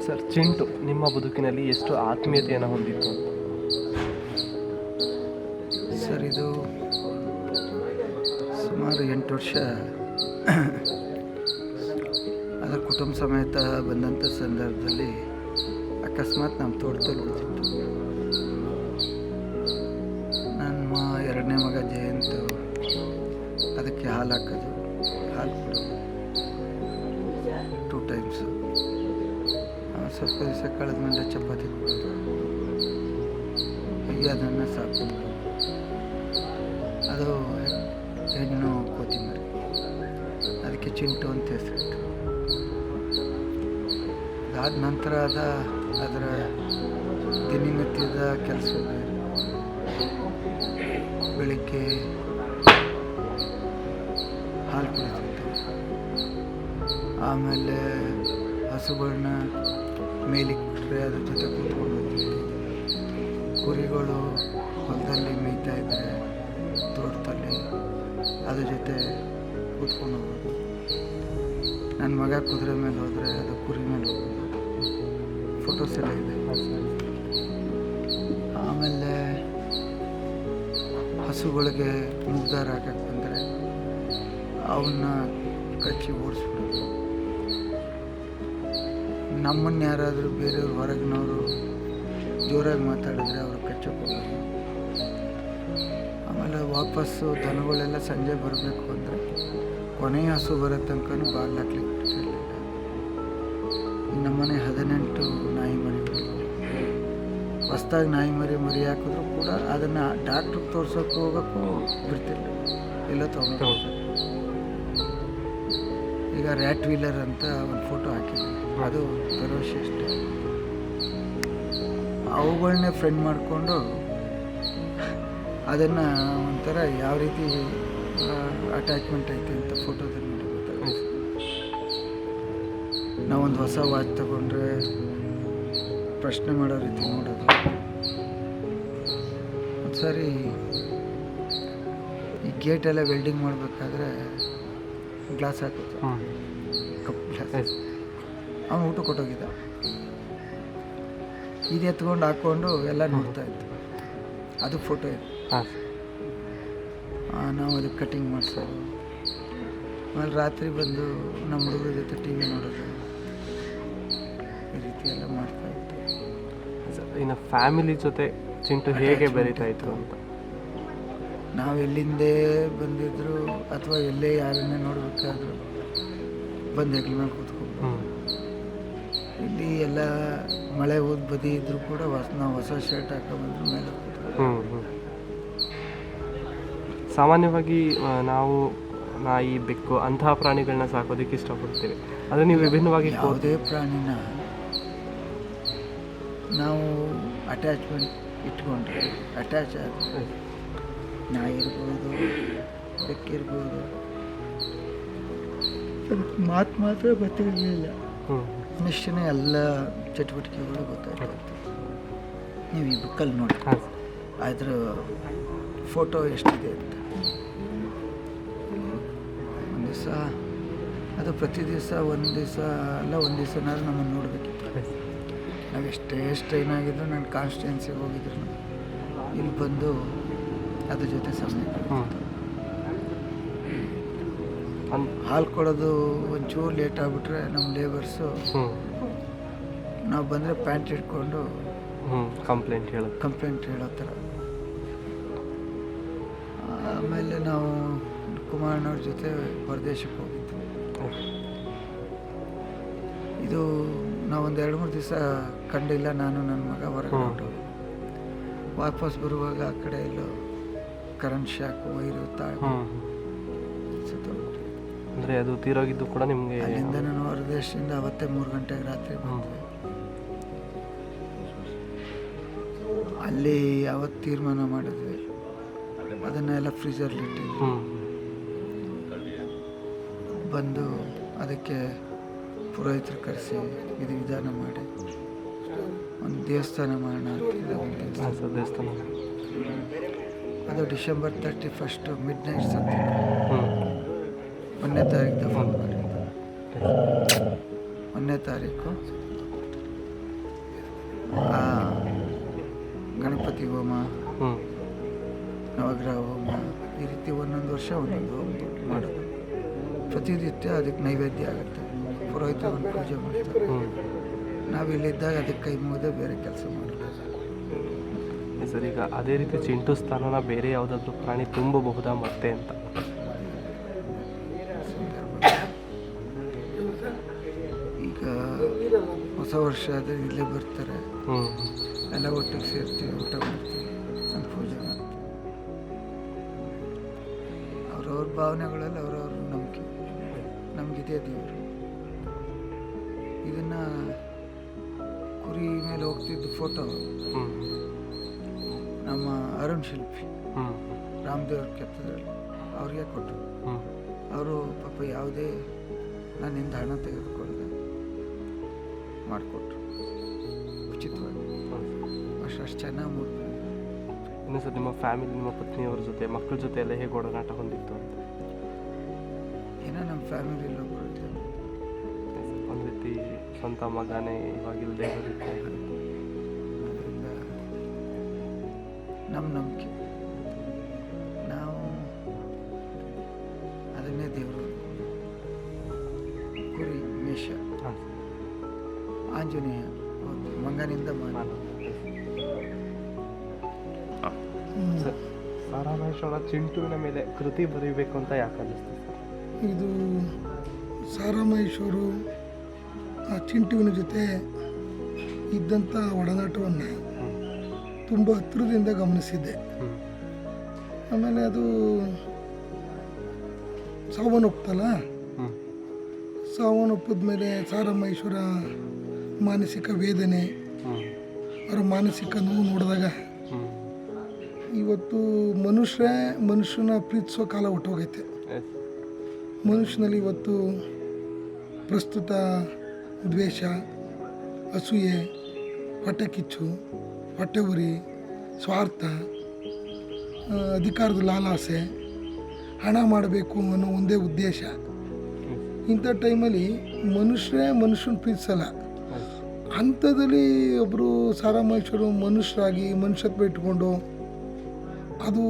Sir, Chintu ನಿಮ್ಮ ಬದುಕಿನಲ್ಲಿ ಎಷ್ಟು ಆತ್ಮೀಯತೆಯನ್ನು ಹೊಂದಿತ್ತು ಅಂತ? ಸರ್, ಇದು ಸುಮಾರು 8 ವರ್ಷ ಅದರ ಕುಟುಂಬ ಸಮೇತ ಬಂದಂಥ ಸಂದರ್ಭದಲ್ಲಿ ಅಕಸ್ಮಾತ್ ನಮ್ಮ ತೋಟದಲ್ಲಿ ಉಳಿದಿತ್ತು. ನಮ್ಮ 2ನೇ ಮಗ ಜಯಂತ್ ಅದಕ್ಕೆ ಹಾಲು ಹಾಕೋದು, ಹಾಲು ಕೊಡೋದು 2 ಟೈಮ್ಸು. ಸ್ವಲ್ಪ ದಿವಸ ಕಳೆದ ಮೇಲೆ ಚಪಾತಿ ಕೊಡೋದು, ಹೀಗೆ ಅದನ್ನು ಸಾಕೋದು. ಅದು ಹೆಣ್ಣು ಕೋತಿ ಮರಿ, ಅದಕ್ಕೆ ಚಿಂಟು ಅಂತ ಹೆಸರಿಟ್ಟು. ಅದಾದ ನಂತರ ಅದರ ದಿನನಿತ್ಯದ ಕೆಲಸ ಬೆಳಿಗ್ಗೆ ಹಾಲು ಕುಡಿತಿತ್ತು, ಆಮೇಲೆ ಹಸುಗಳನ್ನ ಮೇಲಿಟ್ಟರೆ ಅದ್ರ ಜೊತೆ ಕೂತ್ಕೊಂಡು ಹೋಗ್ತಿತ್ತು. ಕುರಿಗಳು ಹೊಲದಲ್ಲಿ ಮೇಯ್ತಾ ಇದ್ದರೆ ತೋಟದಲ್ಲಿ ಅದ್ರ ಜೊತೆ ಕೂತ್ಕೊಂಡು ಹೋಗೋದು. ನನ್ನ ಮಗ ಕುದುರೆ ಮೇಲೆ ಹೋದರೆ ಅದು ಕುರಿ ಮೇಲೆ ಹೋಗೋದು. ಫೋಟೋಸ್ ಎಲ್ಲ ಇದೆ. ಆಮೇಲೆ ಹಸುಗಳಿಗೆ ಮುಗ್ದಾರ ಹಾಕಕ್ಕೆ ಬಂದರೆ ಅವನ್ನ ಕಚ್ಚಿ ಓಡಿಸ್ಬಿಡೋದು. ನಮ್ಮನ್ನು ಯಾರಾದರೂ ಬೇರೆಯವ್ರು ಹೊರಗಿನವರು ಜೋರಾಗಿ ಮಾತಾಡಿದ್ರೆ ಅವರು ಕಚ್ಚಕ್ಕೆ ಹೋಗೋದು. ಆಮೇಲೆ ವಾಪಸ್ಸು ದನಗಳೆಲ್ಲ ಸಂಜೆ ಬರಬೇಕು ಅಂದರೆ ಕೊನೆಯ ಹಸು ಬರೋ ತನಕನೂ ಬಾಗಿಲು ಹಾಕ್ಲಿಕ್ಕೆ ಬಿಡ್ತಿರಲಿಲ್ಲ. ನಮ್ಮನೆ 18 ನಾಯಿ ಮರಿಗಳು. ಹೊಸ್ದಾಗಿ ನಾಯಿ ಮರಿ ಹಾಕಿದ್ರು ಕೂಡ ಅದನ್ನು ಡಾಕ್ಟ್ರಿಗೆ ತೋರ್ಸೋಕೆ ಹೋಗೋಕ್ಕೂ ಬಿಡ್ತಿಲ್ಲ, ಎಲ್ಲ ತೊಗೊಂಡು. ಈಗ ರ್ಯಾಟ್ ವೀಲರ್ ಅಂತ ಒಂದು ಫೋಟೋ ಹಾಕಿದ್ದೆ, ಅದು ಭರವಸೆ ಅಷ್ಟೇ. ಅವುಗಳನ್ನೇ ಫ್ರೆಂಡ್ ಮಾಡಿಕೊಂಡು ಅದನ್ನು ಒಂಥರ ಯಾವ ರೀತಿ ಅಟ್ಯಾಚ್ಮೆಂಟ್ ಐತೆ ಅಂತ ಫೋಟೋದಲ್ಲಿ ನೋಡಿ ಗೊತ್ತಾಗುತ್ತೆ. ನಾವೊಂದು ಹೊಸ ವಾಚ್ ತಗೊಂಡ್ರೆ ಪ್ರಶ್ನೆ ಮಾಡೋ ರೀತಿ ನೋಡೋದು. ಒಂದು ಸಾರಿ ಈ ಗೇಟೆಲ್ಲ ವೆಲ್ಡಿಂಗ್ ಮಾಡಬೇಕಾದ್ರೆ ಗ್ಲಾಸ್ ಹಾಕೋದು, ಕಪ್ ಗ್ಲಾಸ್. ಅವನು ಊಟ ಕೊಟ್ಟೋಗಿದ್ದ, ಇದು ಎತ್ಕೊಂಡು ಹಾಕ್ಕೊಂಡು ಎಲ್ಲ ನೋಡ್ತಾ ಇತ್ತು. ಅದು ಫೋಟೋ ಇದೆ. ನಾವು ಅದಕ್ಕೆ ಕಟಿಂಗ್ ಮಾಡಿಸೋದು. ಆಮೇಲೆ ರಾತ್ರಿ ಬಂದು ನಮ್ಮ ಹುಡುಗರ ಜೊತೆ ಟಿ ವಿ ನೋಡೋದು, ಈ ರೀತಿ ಎಲ್ಲ ಮಾಡ್ತಾ ಇತ್ತು. ಇನ್ನು ಫ್ಯಾಮಿಲಿ ಜೊತೆ ಚಿಂಟು ಹೇಗೆ ಬೆರೀತಾ ಇತ್ತು ಅಂತ? ನಾವು ಎಲ್ಲಿಂದೇ ಬಂದಿದ್ರು ಅಥವಾ ಎಲ್ಲೇ ಯಾರನ್ನೇ ನೋಡಬೇಕಾದ್ರೂ ಬಂದು ಹೆಗ್ಲ ಮೇಲೆ ಕೂತ್ಕೊಂಡು, ಇಲ್ಲಿ ಎಲ್ಲ ಮಳೆ ಹೋದ್ ಬದಿ ಇದ್ರೂ ಕೂಡ ನಾವು ಹೊಸ ಶರ್ಟ್ ಹಾಕೊಂಡ್ಬಂದ್ರೆ ಮೇಲೆ ಕೂತ್ಕೊಂಡು. ಸಾಮಾನ್ಯವಾಗಿ ನಾವು ನಾಯಿ, ಬೆಕ್ಕು ಅಂತಹ ಪ್ರಾಣಿಗಳನ್ನ ಸಾಕೋದಕ್ಕೆ ಇಷ್ಟಪಡ್ತೀವಿ. ಆದರೆ ನೀವು ವಿಭಿನ್ನವಾಗಿ ಯಾವುದೇ ಪ್ರಾಣಿನ ನಾವು ಅಟ್ಯಾಚ್ಮೆಂಟ್ ಇಟ್ಕೊಂಡ್ರೆ ಅಟ್ಯಾಚ್ ಆಗುತ್ತೆ. ನಾಯಿ ಇರ್ಬೋದು, ಬೆಕ್ಕಿರ್ಬೋದು, ಮಾತ್ರ ಗೊತ್ತಿರಲಿಲ್ಲ. ಮನುಷ್ಯನ ಎಲ್ಲ ಚಟುವಟಿಕೆಗಳು ಗೊತ್ತಾಗುತ್ತೆ. ನೀವು ಈ ಬುಕ್ಕಲ್ಲಿ ನೋಡಿ ಅದ್ರ ಫೋಟೋ ಎಷ್ಟಿದೆ ಅಂತ. ಒಂದು ದಿವಸ ಅದು ಪ್ರತಿ ದಿವಸ ಒಂದು ದಿವಸನಾದ್ರೂ ನಮ್ಮನ್ನು ನೋಡಬೇಕಿತ್ತು. ನಾವು ಎಷ್ಟೇ ಸ್ಟ್ರೈನ್ ಆಗಿದ್ರು, ನನ್ನ ಕಾನ್ಸ್ಟಿಟ್ಯೂನ್ಸಿಗೆ ಹೋಗಿದ್ರು ಇಲ್ಲಿ ಬಂದು ಅದ್ರ ಜೊತೆ ಸಮಯ ಹಾಲು ಕೊಡೋದು ಒಂಚೂರು ಲೇಟ್ ಆಗಿಬಿಟ್ರೆ ನಮ್ಮ ಲೇಬರ್ಸು ನಾವು ಬಂದರೆ ಪ್ಯಾಂಟ್ ಹಿಡ್ಕೊಂಡು ಕಂಪ್ಲೇಂಟ್ ಹೇಳೋ ಥರ. ಆಮೇಲೆ ನಾವು ಕುಮಾರಣ್ಣವ್ರ ಜೊತೆ ಹೊರದೇಶಕ್ಕೆ ಹೋಗಿದ್ವಿ. ಇದು ನಾವೊಂದು 2-3 ದಿವಸ ಕಂಡಿಲ್ಲ. ನಾನು ನನ್ನ ಮಗ ಹೊರಗಡೆ ಹೊರಟೋದು. ವಾಪಸ್ ಬರುವಾಗ ಆ ಕಡೆ ಎಲ್ಲೋ ಕರೆಂಟ್ ಶಾಕ್ ವೈರು ಅಂದರೆ ಅದು ತೀರೋಗಿದ್ದು ಕೂಡ ನಿಮಗೆ? ಅಲ್ಲಿಂದ ನಾನು ಹೊರದೇಶದಿಂದ ಅವತ್ತೇ 3 ಗಂಟೆಗೆ ರಾತ್ರಿ ಬಂದೆ. ಅಲ್ಲಿ ಅವತ್ತು ತೀರ್ಮಾನ ಮಾಡಿದ್ವಿ, ಅದನ್ನೆಲ್ಲ ಫ್ರೀಜರ್ಲಿ ಇಟ್ಟಿದ್ವಿ. ಬಂದು ಅದಕ್ಕೆ ಪುರೋಹಿತರು ಕರೆಸಿ ಇದು ವಿಧಾನ ಮಾಡಿ ಒಂದು ದೇವಸ್ಥಾನ ಮಾಡೋಣ ಅಂತ. ದೇವಸ್ಥಾನ ಅದು ಡಿಸೆಂಬರ್ 31 ಮಿಡ್ ನೈಟ್ ಸತ್ತಿತ್ತು. 1ನೇ ತಾರೀಕು ಫೋನ್ ಮಾಡಿ, 1ನೇ ತಾರೀಕು ಗಣಪತಿ ಹೋಮ, ಹ್ಞೂ ನವಗ್ರಹ ಹೋಮ, ಈ ರೀತಿ ಒಂದೊಂದು ವರ್ಷ ಒಂದೊಂದು ಹೋಮ ಮಾಡೋದು. ಪ್ರತಿನಿತ್ಯ ಅದಕ್ಕೆ ನೈವೇದ್ಯ ಆಗುತ್ತೆ, ಪುರೋಹಿತರು ಒಂದು ಪೂಜೆ ಮಾಡ್ತಾರೆ. ಹ್ಞೂ ನಾವಿಲ್ಲಿದ್ದಾಗ ಅದಕ್ಕೆ ಕೈ ಮುಗಿದೆ ಬೇರೆ ಕೆಲಸ ಮಾಡೋದು. ಸರ್, ಈಗ ಅದೇ ರೀತಿ ಚಿಂಟು ಸ್ಥಾನನ ಬೇರೆ ಯಾವುದಾದ್ರೂ ಪ್ರಾಣಿ ತುಂಬಬಹುದಾ ಮತ್ತೆ ಅಂತ? ಈಗ ಹೊಸ ವರ್ಷ ಆದರೆ ಇಲ್ಲೇ ಬರ್ತಾರೆ, ಹ್ಞೂ ಎಲ್ಲ ಒಟ್ಟಿಗೆ ಸೇರ್ತೀವಿ, ಊಟ ಮಾಡ್ತೀವಿ, ಒಂದು ಪೂಜೆ ಮಾಡ್ತೀವಿ. ಅವ್ರವ್ರ ಭಾವನೆಗಳಲ್ಲಿ ಅವ್ರವ್ರ ನಂಬಿಕೆ. ನಮಗಿದೆ ದೇವರು. ಇದನ್ನು ಕುರಿ ಮೇಲೆ ಹೋಗ್ತಿದ್ದು ಫೋಟೋ ಹ್ಞೂ ನಮ್ಮ ಅರುಣ್ ಶಿಲ್ಪಿ ಹ್ಞೂ ರಾಮದೇವ್ರ ಕೆತ್ತದ್ರಲ್ಲಿ ಅವ್ರಿಗೆ ಕೊಟ್ಟರು. ಹ್ಞೂ ಅವರು ಪಾಪ ಯಾವುದೇ ನನ್ನಿಂದ ಹಣ ತೆಗೆದುಕೊಳ್ಳದೆ ಮಾಡಿಕೊಟ್ರು ಉಚಿತವಾಗಿ. ಅಷ್ಟು ಚೆನ್ನಾಗಿ ಮೂಡ್ತಾರೆ. ಇನ್ನು ಸರ್, ನಿಮ್ಮ ಫ್ಯಾಮಿಲಿ, ನಿಮ್ಮ ಪತ್ನಿಯವ್ರ ಜೊತೆ, ಮಕ್ಕಳ ಜೊತೆ ಎಲ್ಲ ಹೇಗೆ ಒಡನಾಟ ಹೊಂದಿತ್ತು ಅಂತ? ಏನೋ ನಮ್ಮ ಫ್ಯಾಮಿಲಿಯಲ್ಲಿ ಒಬ್ಬರು ಇದ್ದಾರೆ. ಒಂದು ರೀತಿ ಸ್ವಂತ ಮಗನೇ ಇವಾಗಿಲ್ಲದೆ ಇರೋದಕ್ಕೆ ಅದರಿಂದ ನಮ್ಮ ನಂಬಿಕೆ, ನಾವು ಅದನ್ನೇ ದೇವರು. ಕುರಿ, ಮೇಷ, ಹಾಂ ಆಂಜನೇಯ ಮಂಗನಿಂದ ಮಾನ. ಸರ್, ಸಾರಾಮಹೇಶ್ವರ ಚಿಂಟುವಿನ ಮೇಲೆ ಕೃತಿ ಬರೀಬೇಕು ಅಂತ ಯಾಕೆ ಅನ್ನಿಸ್ತು ಸರ್? ಇದು ಸಾರಾಮಹೇಶ್ವರು ಆ ಚಿಂಟುವಿನ ಜೊತೆ ಇದ್ದಂಥ ಒಡನಾಟವನ್ನು ತುಂಬ ಹತ್ತಿರದಿಂದ ಗಮನಿಸಿದ್ದೆ. ಆಮೇಲೆ ಅದು ಸಾವನ್ನೊಪ್ತಲ್ಲ, ಸಾವನ್ನೊಪ್ಪಿದ ಮೇಲೆ ಸಾರಾಮಹೇಶ್ವರ ಮಾನಸಿಕ ವೇದನೆ, ಅವರ ಮಾನಸಿಕ ನೋವು ನೋಡಿದಾಗ ಇವತ್ತು ಮನುಷ್ಯನ ಪ್ರೀತಿಸೋ ಕಾಲ ಹೊಟ್ಟೋಗೈತೆ. ಮನುಷ್ಯನಲ್ಲಿ ಇವತ್ತು ಪ್ರಸ್ತುತ ದ್ವೇಷ, ಅಸೂಯೆ, ಹೊಟ್ಟೆ ಕಿಚ್ಚು, ಹೊಟ್ಟೆ ಉರಿ, ಸ್ವಾರ್ಥ, ಅಧಿಕಾರದ ಲಾಲಾಸೆ, ಹಣ ಮಾಡಬೇಕು ಅನ್ನೋ ಒಂದೇ ಉದ್ದೇಶ. ಇಂಥ ಟೈಮಲ್ಲಿ ಮನುಷ್ಯನ ಪ್ರೀತಿಸಲ್ಲ. ಅಂಥದ್ದಲ್ಲಿ ಒಬ್ಬರು ಸಾರಾಮಹೇಶ್ವರು ಮನುಷ್ಯರಾಗಿ ಮನುಷ್ಯತ್ವ ಇಟ್ಕೊಂಡು ಅದು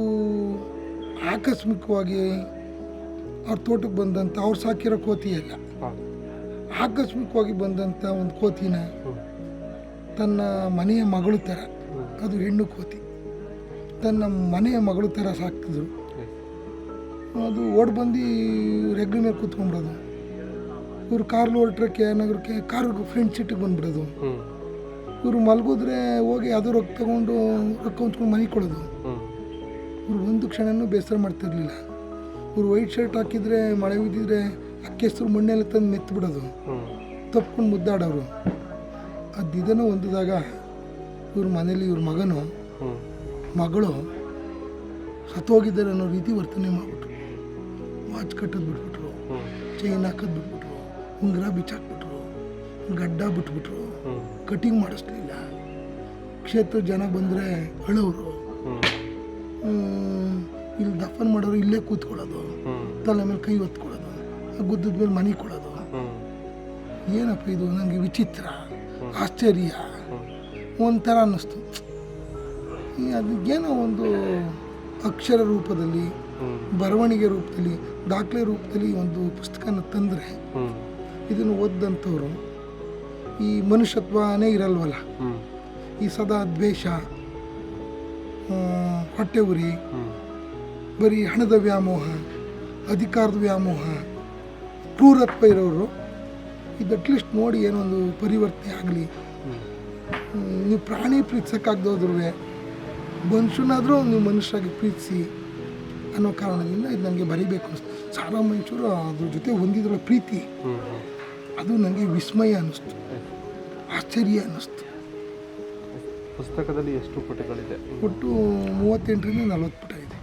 ಆಕಸ್ಮಿಕವಾಗಿ ಅವ್ರ ತೋಟಕ್ಕೆ ಬಂದಂಥ, ಅವ್ರು ಸಾಕಿರೋ ಕೋತಿ ಅಲ್ಲ, ಆಕಸ್ಮಿಕವಾಗಿ ಬಂದಂಥ ಒಂದು ಕೋತಿನ ತನ್ನ ಮನೆಯ ಮಗಳು ಥರ, ಅದು ಹೆಣ್ಣು ಕೋತಿ, ತನ್ನ ಮನೆಯ ಮಗಳು ಥರ ಸಾಕಿದ್ರು. ಅದು ಓಡ್ ಬಂದು ಹೆಗ್ಲ ಮೇಲೆ ಕೂತ್ಕೊಂಡ್ಬಿಡೋದು. ಇವ್ರು ಕಾರ್ಲು ಹೊರಟ್ರಕ್ಕೆ ನಗರಕ್ಕೆ ಕಾರು ಫ್ರಂಟ್ ಸೀಟಿಗೆ ಬಂದ್ಬಿಡೋದು. ಇವರು ಮಲಗಿದ್ರೆ ಹೋಗಿ ಅದು ರೊಕ್ಕ ತಗೊಂಡು ರೊಕ್ಕ ಹೊಂಚ್ಕೊಂಡು ಮನೆ ಕೊಡೋದು. ಇವ್ರು ಒಂದು ಕ್ಷಣನೂ ಬೇಸರ ಮಾಡ್ತಿರ್ಲಿಲ್ಲ. ಇವ್ರು ವೈಟ್ ಶರ್ಟ್ ಹಾಕಿದರೆ ಮಳೆ ಬಿದ್ದಿದ್ರೆ ಅಕ್ಕೆಸ್ರು ಮಣ್ಣೆಲ್ಲ ತಂದು ಮೆತ್ತು ಬಿಡೋದು, ತಪ್ಕೊಂಡು ಮುದ್ದಾಡೋರು. ಇದನ್ನು ಹೊಂದಿದಾಗ ಇವ್ರ ಮನೇಲಿ ಇವ್ರ ಮಗಳು ಸತ್ತೋಗಿದ್ದಾರೆ ಅನ್ನೋ ರೀತಿ ವರ್ತನೆ ಮಾಡಿಬಿಟ್ರು. ವಾಚ್ ಕಟ್ಟೋದು ಬಿಟ್ಬಿಟ್ರು, ಚೈನ್ ಹಾಕೋದು ಬಿಟ್ಬಿಟ್ರು, ಉಂಗುರ ಬಿಚ್ಚಾಕ್ಬಿಟ್ರು, ಗಡ್ಡ ಬಿಟ್ಬಿಟ್ರು, ಕಟಿಂಗ್ ಮಾಡಿಸ್ಲಿಲ್ಲ. ಕ್ಷೇತ್ರ ಜನ ಬಂದರೆ ಅಳೋರು, ಇಲ್ಲಿ ದಫನ್ ಮಾಡೋರು ಇಲ್ಲೇ ಕೂತ್ಕೊಳ್ಳೋದು, ತಲೆ ಮೇಲೆ ಕೈ ಹೊತ್ಕೊಳ್ಳೋದು, ಗುದ್ದದ ಮೇಲೆ ಮನೆ ಕೊಡೋದು. ಏನಪ್ಪ ಇದು, ನನಗೆ ವಿಚಿತ್ರ, ಆಶ್ಚರ್ಯ, ಒಂಥರ ಅನ್ನಿಸ್ತು. ಅದಕ್ಕೇನೋ ಒಂದು ಅಕ್ಷರ ರೂಪದಲ್ಲಿ, ಬರವಣಿಗೆ ರೂಪದಲ್ಲಿ, ದಾಖಲೆ ರೂಪದಲ್ಲಿ ಒಂದು ಪುಸ್ತಕನ ತಂದರೆ ಇದನ್ನು ಓದಂಥವ್ರು ಈ ಮನುಷ್ಯತ್ವನೇ ಇರಲ್ವಲ್ಲ. ಈ ಸದಾ ದ್ವೇಷ, ಹೊಟ್ಟೆ ಉರಿ, ಬರೀ ಹಣದ ವ್ಯಾಮೋಹ, ಅಧಿಕಾರದ ವ್ಯಾಮೋಹ, ಕ್ರೂರತ್ವ ಇರೋರು ಇದು ಅಟ್ಲೀಸ್ಟ್ ನೋಡಿ ಏನೊಂದು ಪರಿವರ್ತನೆ ಆಗಲಿ. ನೀವು ಪ್ರಾಣಿ ಪ್ರೀತಿಸೋಕ್ಕಾಗ್ದೋದ್ರೂ ಮನುಷ್ಯನಾದರೂ ನೀವು ಮನುಷ್ಯರಾಗಿ ಪ್ರೀತಿಸಿ ಅನ್ನೋ ಕಾರಣದಿಂದ ಇದು ನನಗೆ ಬರೀಬೇಕು ಅನ್ನಿಸ್ತು. ಸಾರಾಮಹೇಶ್ವರು ಅದ್ರ ಜೊತೆ ಹೊಂದಿದ್ರಲ್ಲ ಪ್ರೀತಿ, ಅದು ನನಗೆ ವಿಸ್ಮಯ ಅನ್ನಿಸ್ತು, ಆಶ್ಚರ್ಯ ಅನ್ನಿಸ್ತು. ಪುಸ್ತಕದಲ್ಲಿ ಎಷ್ಟು ಪುಟಗಳಿದೆ? ಒಟ್ಟು 38ರಿಂದ 40 ಪುಟ ಇದೆ.